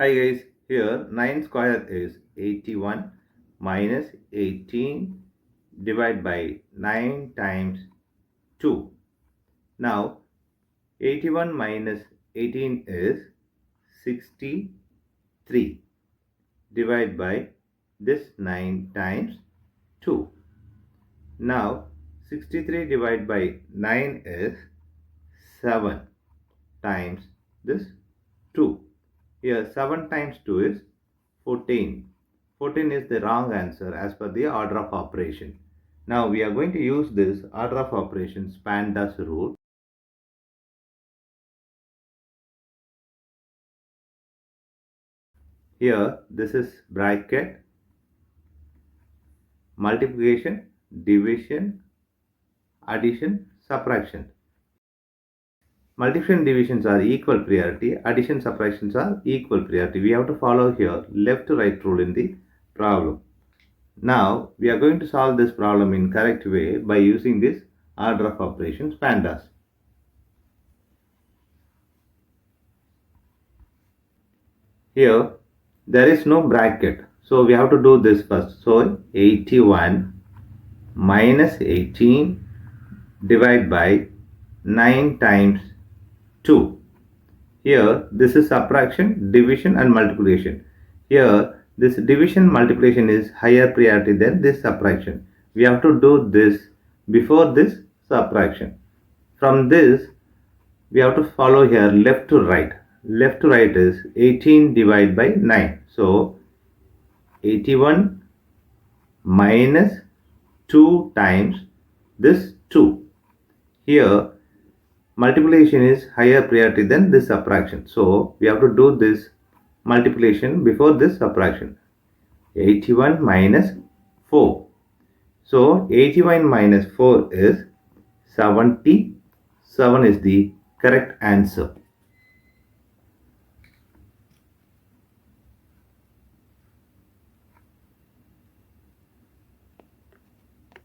Hi guys, here 9 square is 81 minus 18 divided by 9 times 2. Now 81 minus 18 is 63 divided by this 9 times 2. Now 63 divided by 9 is 7 times this 2. Here 7 times 2 is 14. 14 is the wrong answer as per the order of operation. Now we are going to use this order of operations PEMDAS rule. Here this is bracket, multiplication, division, addition, subtraction. Multiplication divisions are equal priority, addition subtractions are equal priority. We have to follow here left to right rule in the problem. Now we are going to solve this problem in correct way by using this order of operations PEMDAS. Here there is no bracket, so we have to do this first. So 81 minus 18 divided by 9 times 2. Here this is subtraction, division and multiplication. Here this division multiplication is higher priority than this subtraction. We have to do this before this subtraction. From this we have to follow here left to right. Left to right is 18 divided by 9. So 81 minus 2 times this 2. Here multiplication is higher priority than this subtraction. So we have to do this multiplication before this subtraction. 81 minus 4. So 81 minus 4 is 77 is the correct answer.